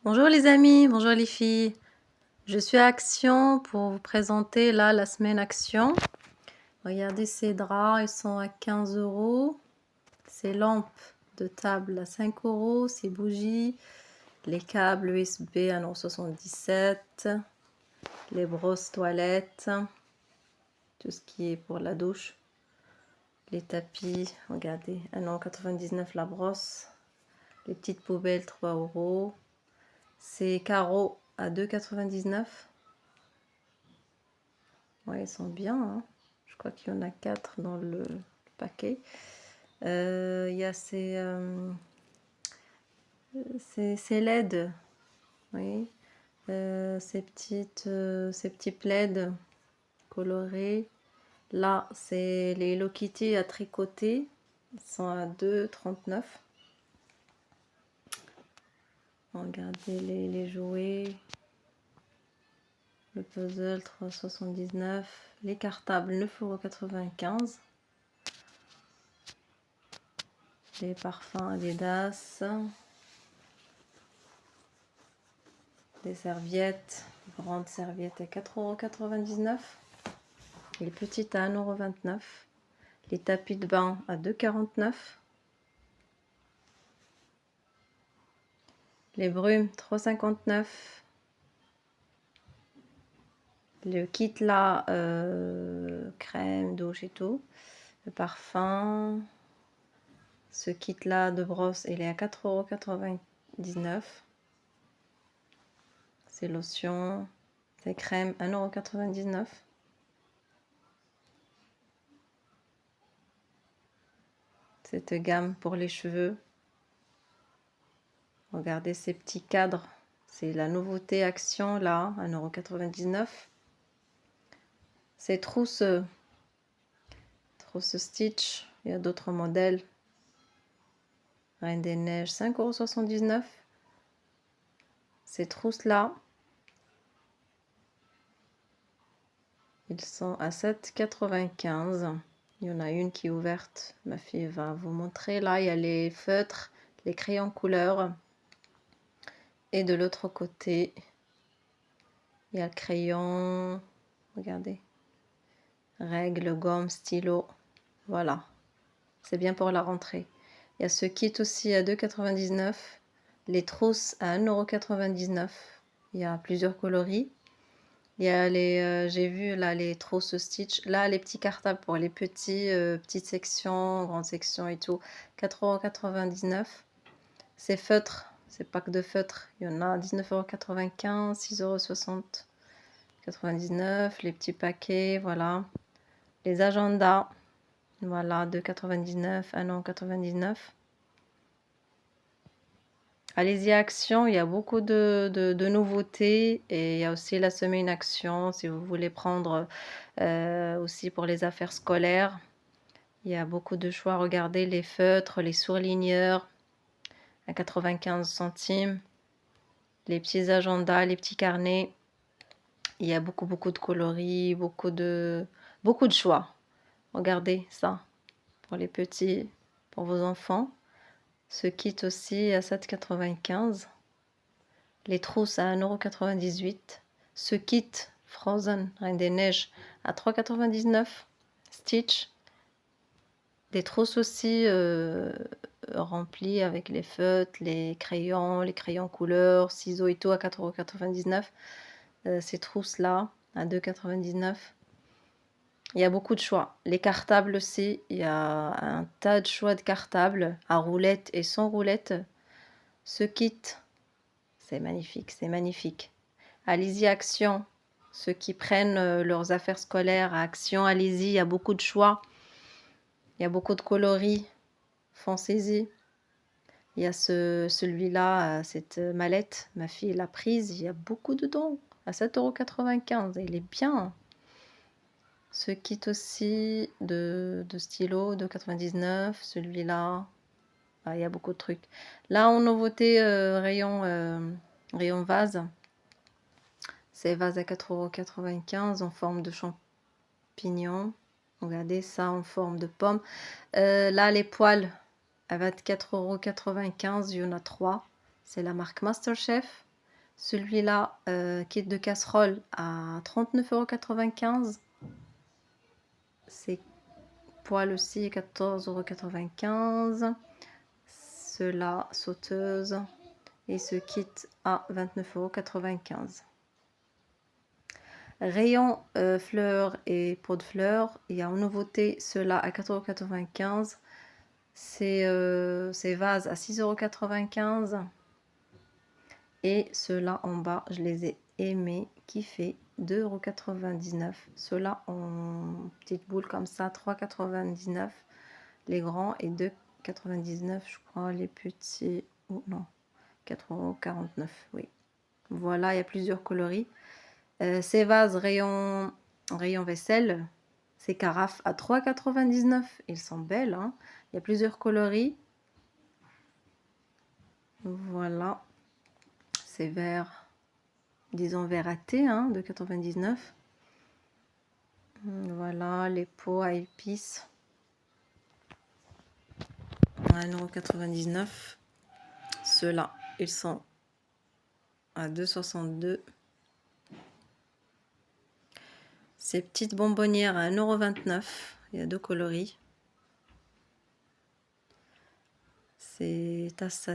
Bonjour les amis, bonjour les filles. Je suis à Action pour vous présenter là la semaine Action. Regardez ces draps, ils sont à 15 €. Ces lampes de table à 5 €. Ces bougies, les câbles USB à 1,77 €. Les brosses toilettes, tout ce qui est pour la douche. Les tapis, regardez, 1,99 € la brosse. Les petites poubelles, 3 €. Ces carreaux à 2,99 €. Ouais, ils sont bien, hein. Je crois qu'il y en a 4 dans le paquet. Il y a ces LED, oui. Ces petits plaids colorés. Là, c'est les Hello Kitty à tricoter. Ils sont à 2,39 €. Regardez les jouets. Le puzzle, 3,79 €. Les cartables, 9,95 €. Les parfums Adidas. Des serviettes, grandes serviettes à 4,99 €. Les petites à 1,29 €. Les tapis de bain à 2,49 €. Les brumes, 3,59 €. Le kit là, crème, douche et tout. Le parfum. Ce kit là de brosse, il est à 4,99 €. Ces lotions, ces crèmes, 1,99 €. Cette gamme pour les cheveux. Regardez ces petits cadres. C'est la nouveauté Action là, 1,99 €. Ces trousses Stitch. Il y a d'autres modèles. Reine des Neiges, 5,79 €. Ces trousses là, ils sont à 7,95 €. Il y en a une qui est ouverte. Ma fille va vous montrer. Là, il y a les feutres, les crayons couleur. Et de l'autre côté, il y a le crayon. Regardez. Règles, gomme, stylo. Voilà. C'est bien pour la rentrée. Il y a ce kit aussi à 2,99 €. Les trousses à 1,99 €. Il y a plusieurs coloris. Il y a j'ai vu là les trousses Stitch. Là, les petits cartables pour les petites sections, grandes sections et tout. 4,99 €. Ces feutres, ces packs de feutres, il y en a 19,95 €, 6,60 €, 99. Les petits paquets, voilà. Les agendas, voilà, 2,99 €, 1,99 €. Allez-y à Action, il y a beaucoup de nouveautés et il y a aussi la semaine Action si vous voulez prendre aussi pour les affaires scolaires. Il y a beaucoup de choix. Regardez les feutres, les surligneurs à 95 centimes. Les petits agendas, les petits carnets. Il y a beaucoup de coloris, beaucoup de choix. Regardez ça pour les petits, pour vos enfants. Ce kit aussi à 7,95 €. Les trousses à 1,98 €. Ce kit Frozen, Reine des Neiges, à 3,99 €. Stitch. Des trousses aussi remplies avec les feutres, les crayons couleur, ciseaux et tout à 4,99 €. Ces trousses-là à 2,99 €. Il y a beaucoup de choix. Les cartables aussi, il y a un tas de choix de cartables à roulettes et sans roulettes. Ce kit, c'est magnifique, c'est magnifique. Allez-y, Action. Ceux qui prennent leurs affaires scolaires à Action, allez-y, il y a beaucoup de choix. Il y a beaucoup de coloris. Foncez-y. Il y a celui-là, cette mallette. Ma fille l'a prise. Il y a beaucoup dedans. À 7,95 €. Il est bien. Ce kit aussi de stylo, 2,99 €. Celui-là. Ah, il y a beaucoup de trucs. Là, en nouveauté, rayon vase. C'est vase à 4,95 € en forme de champignon. Regardez ça en forme de pomme. Là, les poêles à 24,95 €. Il y en a 3. C'est la marque MasterChef. Celui-là, kit de casserole à 39,95 €. C'est poêle aussi, 14,95 €. Ceux-là, sauteuse. Et ce kit à 29,95 €. Rayon fleurs et pots de fleurs, il y a en nouveauté ceux-là à 4,95 €. Ces vases à 6,95 €. Et ceux-là en bas, je les ai aimés, kiffés, 2,99 €. Ceux-là en petites boules comme ça, 3,99 € les grands et 2,99 € je crois les petits. Oh non, 4,49 €, oui. Voilà, il y a plusieurs coloris. Ces vases rayon vaisselle, ces carafes à 3,99 €. Ils sont belles, hein. Il y a plusieurs coloris. Voilà. Ces verres, disons verre à thé, hein, de 99. Voilà, les pots à épices. 1,99 €. Ceux-là, ils sont à 2,62 €. Ces petites bonbonnières à 1,29 €. Il y a 2 coloris. C'est tasse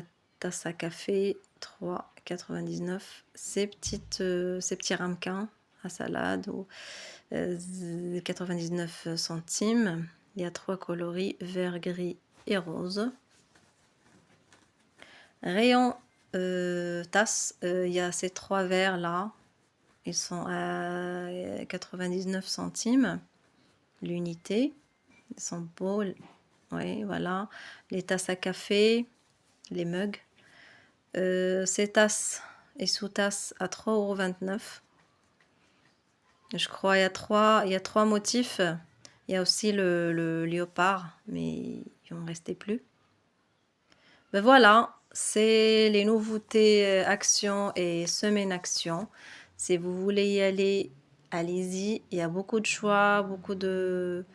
à café, 3,99 €. Ces petits ramequins à salade, 99 centimes. Il y a 3 coloris, vert, gris et rose. Rayon tasse, il y a ces 3 verres là. Ils sont à 99 centimes l'unité. Ils sont beaux. Oui, voilà. Les tasses à café, les mugs. Ces tasses et sous-tasses à 3,29 €. Je crois il y a trois motifs. Il y a aussi le léopard, mais il n'en restait plus. Ben voilà, c'est les nouveautés Action et Semaine Action. Si vous voulez y aller, allez-y. Il y a beaucoup de choix, beaucoup de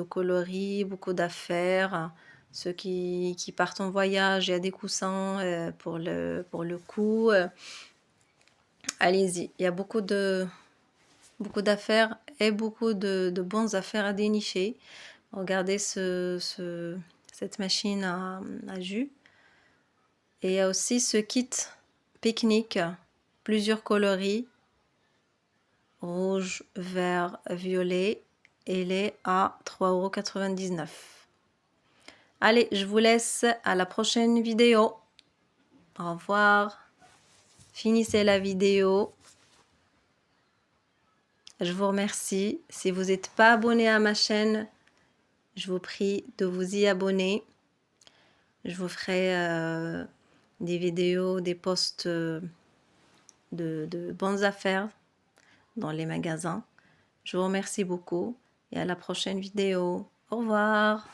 coloris, beaucoup d'affaires. Ceux qui partent en voyage, il y a des coussins pour le cou. Allez-y, il y a beaucoup d'affaires et beaucoup de bonnes affaires à dénicher. Regardez cette machine à jus. Et il y a aussi ce kit pique-nique, plusieurs coloris, rouge, vert, violet. Et il est à 3,99 €. Allez, je vous laisse à la prochaine vidéo. Au revoir. Finissez la vidéo. Je vous remercie. Si vous n'êtes pas abonné à ma chaîne, je vous prie de vous y abonner. Je vous ferai des vidéos, des posts de bonnes affaires dans les magasins. Je vous remercie beaucoup et à la prochaine vidéo. Au revoir.